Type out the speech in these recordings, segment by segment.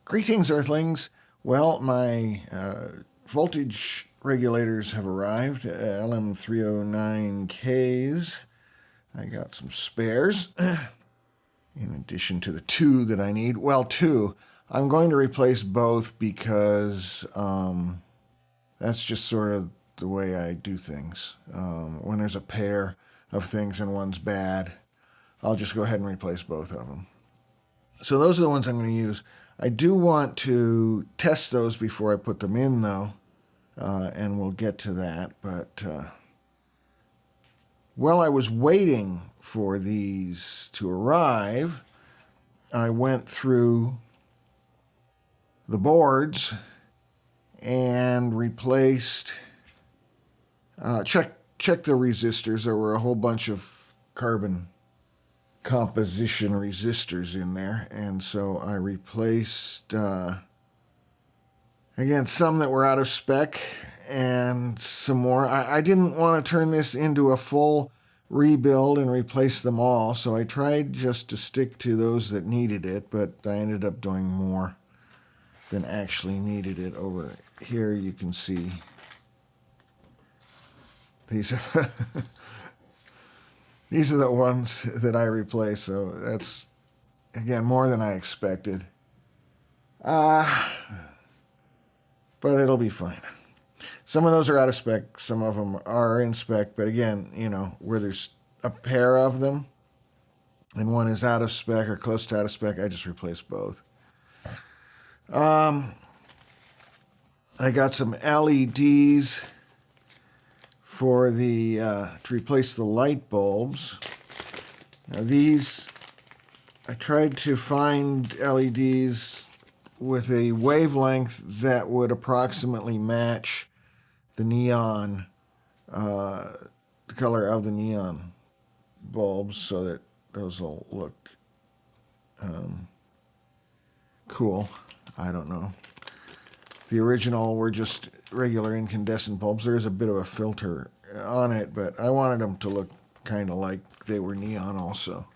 Greetings, Earthlings. Well, my voltage regulators have arrived, LM309Ks. I got some spares, in addition to the two that I need. Well, two. I'm going to replace both because that's just sort of the way I do things. When there's a pair of things and one's bad, I'll just go ahead and replace both of them. So those are the ones I'm going to use. I do want to test those before I put them in, though, and we'll get to that. But while I was waiting for these to arrive, I went through the boards and replaced, checked the resistors. There were a whole bunch of carbon composition resistors in there, and so I replaced again some that were out of spec and some more. I didn't want to turn this into a full rebuild and replace them all, so I tried just to stick to those that needed it, but I ended up doing more than actually needed it. Over here you can see these are these are the ones that I replaced, so that's, again, more than I expected. But it'll be fine. Some of those are out of spec, some of them are in spec, but again, you know, where there's a pair of them and one is out of spec or close to out of spec, I just replace both. I got some LEDs for the to replace the light bulbs. Now these, I tried to find LEDs with a wavelength that would approximately match the neon, the color of the neon bulbs, so that those will look cool. I don't know. The original were just regular incandescent bulbs. There is a bit of a filter on it, but I wanted them to look kind of like they were neon also.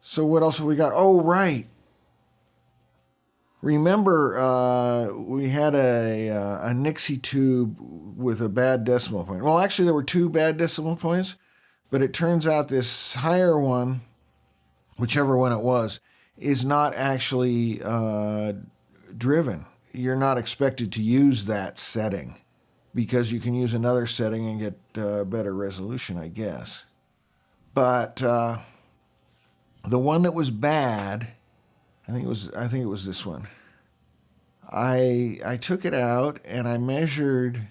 So what else have we got? Oh, right. Remember, we had a Nixie tube with a bad decimal point. Well, actually, there were two bad decimal points, but it turns out this higher one, whichever one it was, is not actually driven. You're not expected to use that setting because you can use another setting and get better resolution, I guess. But the one that was bad, I think it was this one. I took it out and I measured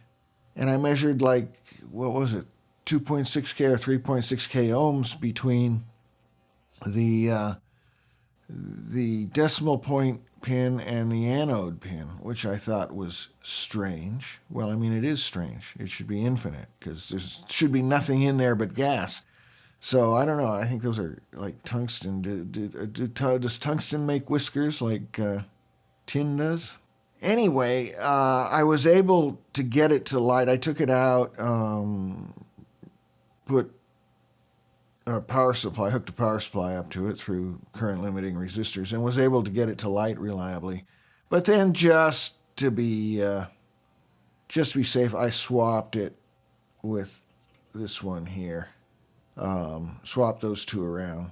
like, what was it, 2.6K or 3.6K ohms between the decimal point pin and the anode pin, which I thought was strange. Well, I mean, it is strange. It should be infinite because there should be nothing in there but gas. So I don't know. I think those are like tungsten. Does tungsten make whiskers like tin does? Anyway, I was able to get it to light. I took it out, put a power supply, hooked a power supply up to it through current limiting resistors, and was able to get it to light reliably. But then just to be safe, I swapped it with this one here. Swap those two around.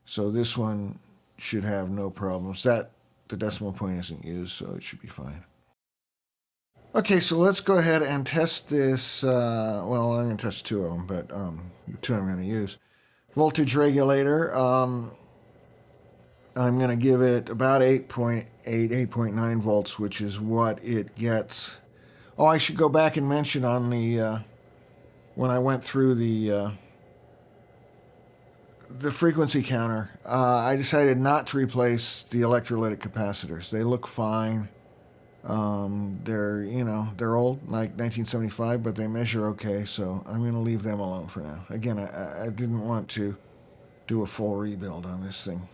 So this one should have no problems. The decimal point isn't used, so it should be fine. Okay, so let's go ahead and test this. Well, I'm going to test two of them, but the two I'm going to use. Voltage regulator. I'm going to give it about 8.8, 8.9 volts, which is what it gets. Oh, I should go back and mention on the when I went through the frequency counter, I decided not to replace the electrolytic capacitors. They look fine. They're old, like 1975, but they measure okay, so I'm going to leave them alone for now. Again, I didn't want to do a full rebuild on this thing.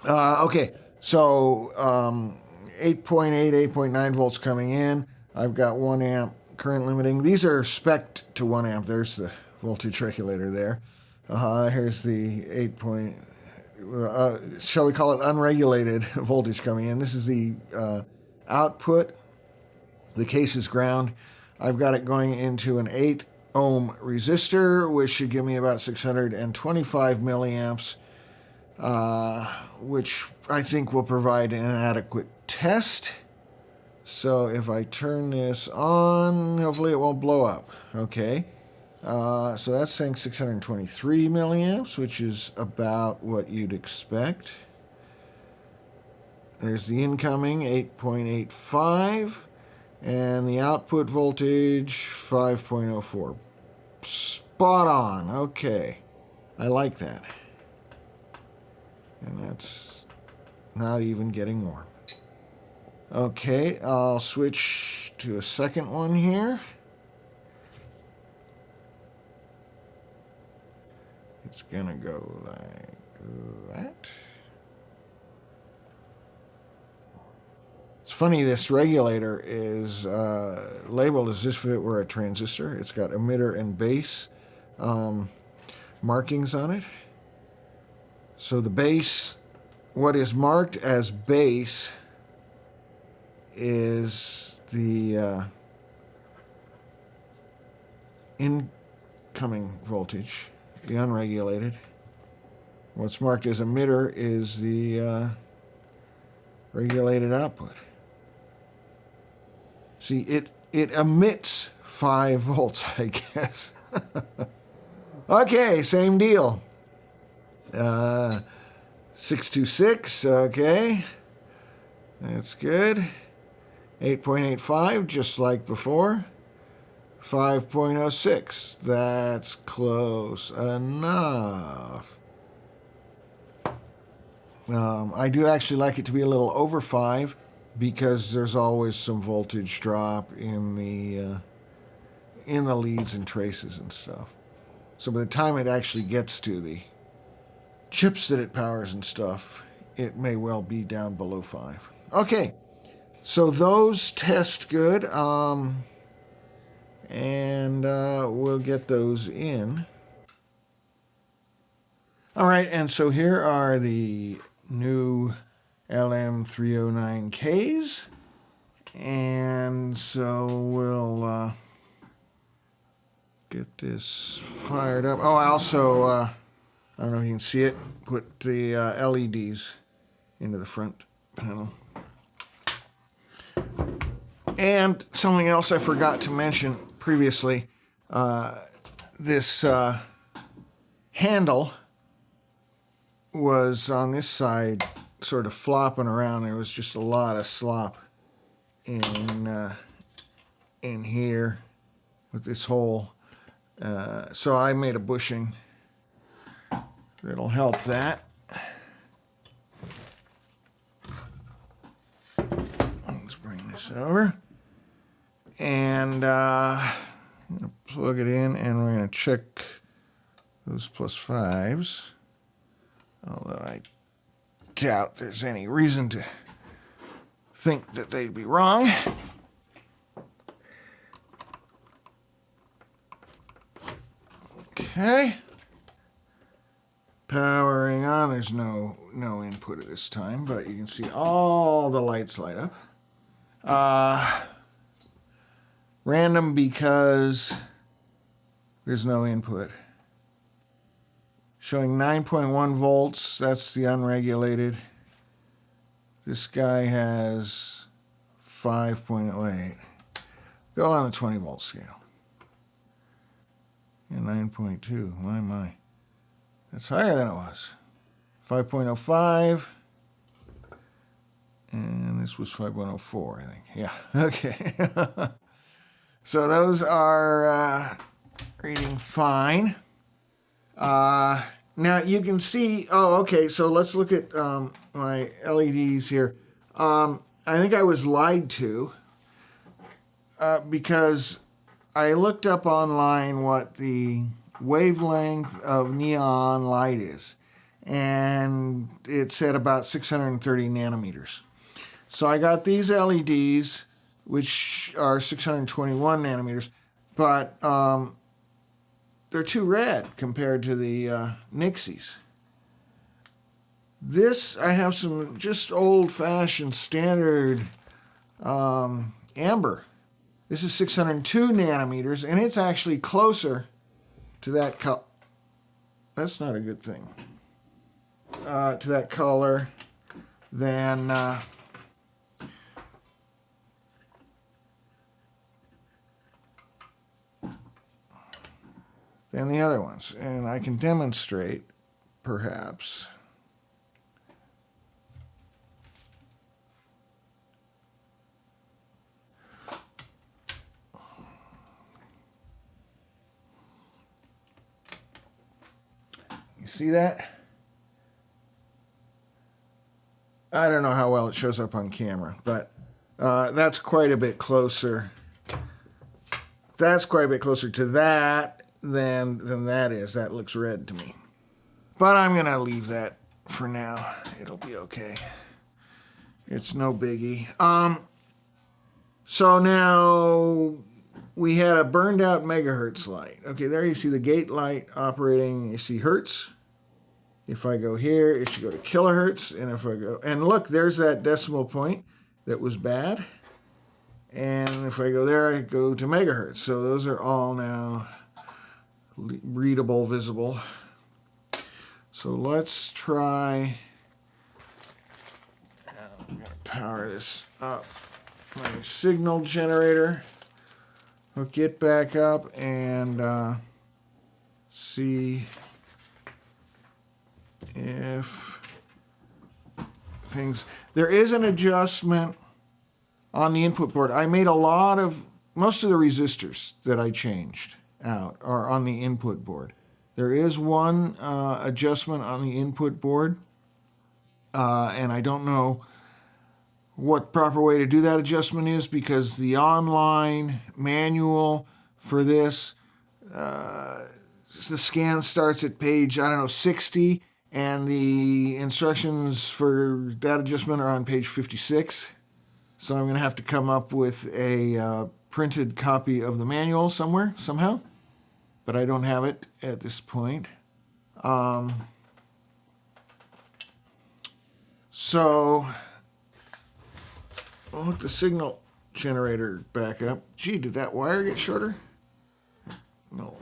Okay, so 8.8, 8.9 volts coming in. I've got 1 amp current limiting. These are spec'd to 1 amp. There's the voltage regulator there. Here's the shall we call it unregulated voltage coming in. This is the output. The case is ground. I've got it going into an 8 ohm resistor, which should give me about 625 milliamps, which I think will provide an adequate test. So if I turn this on, hopefully it won't blow up. Okay. So that's saying 623 milliamps, which is about what you'd expect. There's the incoming 8.85 and the output voltage 5.04. Spot on. Okay. I like that. And that's not even getting warm. Okay, I'll switch to a second one here. It's gonna go like that. It's funny, this regulator is labeled as if it were a transistor. It's got emitter and base markings on it. So the base, what is marked as base, is the incoming voltage, the unregulated. What's marked as emitter is the regulated output. See, it emits 5 volts, I guess. Okay, same deal. 626, okay. That's good. 8.85, just like before. 5.06, that's close enough. I do actually like it to be a little over 5 because there's always some voltage drop in the leads and traces and stuff. So by the time it actually gets to the chips that it powers and stuff, it may well be down below 5. Okay. So those test good, and we'll get those in. All right, and so here are the new LM309Ks, and so we'll get this fired up. Oh, I also, I don't know if you can see it, put the LEDs into the front panel. And something else I forgot to mention previously, this handle was on this side sort of flopping around. There was just a lot of slop in here with this hole. So I made a bushing that'll help that. Let's bring this over. And I'm going to plug it in, and we're going to check those +5s. Although I doubt there's any reason to think that they'd be wrong. Okay. Powering on. There's no input at this time, but you can see all the lights light up. Random because there's no input. Showing 9.1 volts, that's the unregulated. This guy has 5.08. Go on the 20 volt scale. Yeah, 9.2, my. That's higher than it was. 5.05. And this was 5.04, I think. Yeah, okay. So those are reading fine. Now you can see, okay, so let's look at my LEDs here. I think I was lied to because I looked up online what the wavelength of neon light is, and it said about 630 nanometers. So I got these LEDs, which are 621 nanometers, but they're too red compared to the Nixies. This, I have some just old-fashioned standard amber. This is 602 nanometers, and it's actually closer to that color. That's not a good thing. To that color than the other ones. And I can demonstrate, perhaps. You see that? I don't know how well it shows up on camera, but that's quite a bit closer. That's quite a bit closer to that than that is. That looks red to me. But I'm going to leave that for now. It'll be okay. It's no biggie. So now we had a burned out megahertz light. Okay, there you see the gate light operating. You see hertz. If I go here, it should go to kilohertz. And if I go, and look, there's that decimal point that was bad. And if I go there, I go to megahertz. So those are all now readable, visible. So let's try, I'm going to power this up. My signal generator, hook it back up and see if things, there is an adjustment on the input board. I made most of the resistors that I changed out are on the input board. There is one adjustment on the input board, and I don't know what proper way to do that adjustment is because the online manual for this, the scan starts at page, 60, and the instructions for that adjustment are on page 56. So I'm going to have to come up with a printed copy of the manual somehow. But I don't have it at this point. So I'll hook the signal generator back up. Gee, did that wire get shorter? No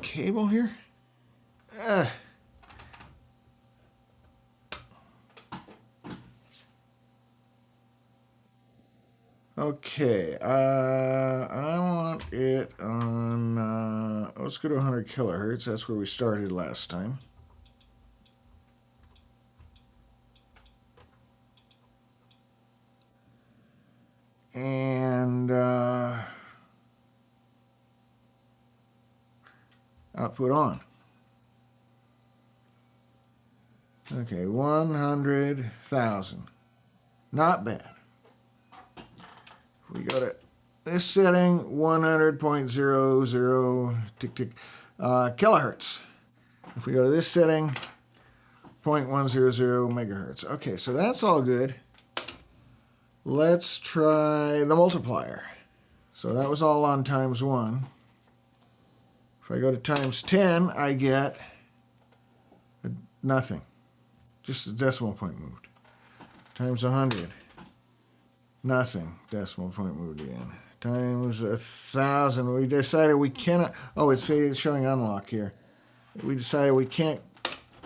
cable here? Okay, I want it on, let's go to 100 kilohertz. That's where we started last time. And output on. Okay, 100,000. Not bad. We go to this setting, 100.00 tick tick kilohertz. If we go to this setting, 0.100 megahertz. Okay, so that's all good. Let's try the multiplier. So that was all on times 1. If I go to times 10, I get nothing. Just the decimal point moved. Times 100. Nothing. Decimal point moved again. Times 1,000. We decided we cannot. Oh, it's showing unlock here. We decided we can't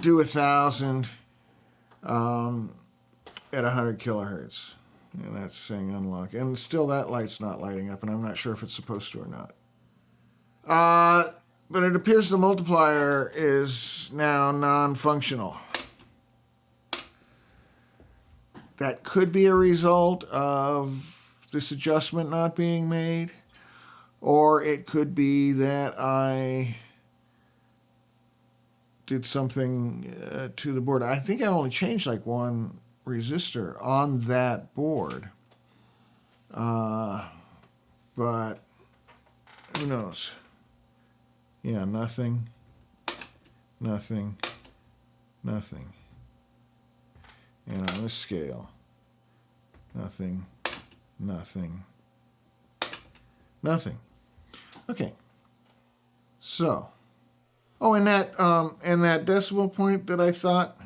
do 1,000 at 100 kilohertz. And that's saying unlock. And still that light's not lighting up, and I'm not sure if it's supposed to or not. But it appears the multiplier is now non-functional. That could be a result of this adjustment not being made, or it could be that I did something to the board. I think I only changed like one resistor on that board, but who knows? Yeah, nothing, nothing, nothing. And on this scale, nothing, nothing, nothing. Okay. So, oh, and that decimal point that I thought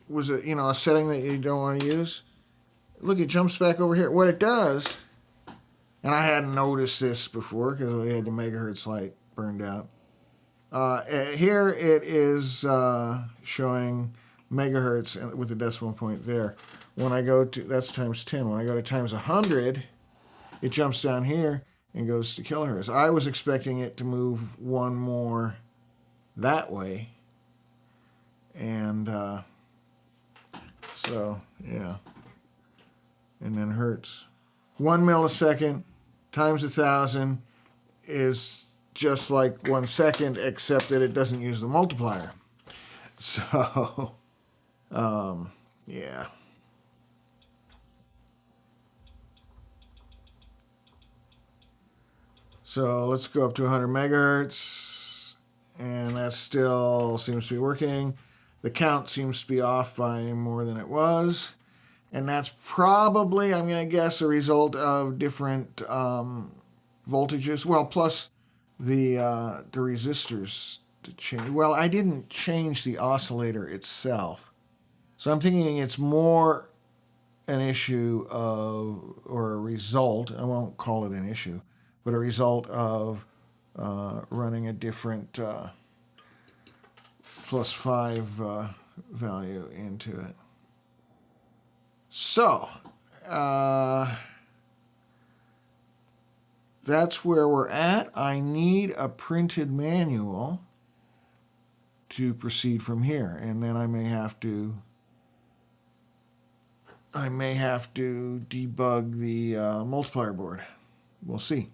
was a, a setting that you don't want to use. Look, it jumps back over here. What it does, and I hadn't noticed this before because we had the megahertz light burned out. Here it is showing megahertz with the decimal point there. When I go to, that's times 10. When I go to times 100, it jumps down here and goes to kilohertz. I was expecting it to move one more that way. And so, yeah. And then hertz. 1 millisecond times 1,000 is just like 1 second, except that it doesn't use the multiplier. So, yeah. So let's go up to 100 megahertz, and that still seems to be working. The count seems to be off by more than it was, and that's probably, I'm going to guess, a result of different voltages. Well, plus the resistors to change. Well, I didn't change the oscillator itself, so I'm thinking it's more an issue of, or a result, I won't call it an issue, but a result of running a different +5 value into it. So, that's where we're at. I need a printed manual to proceed from here, and then I may have to debug the multiplier board. We'll see.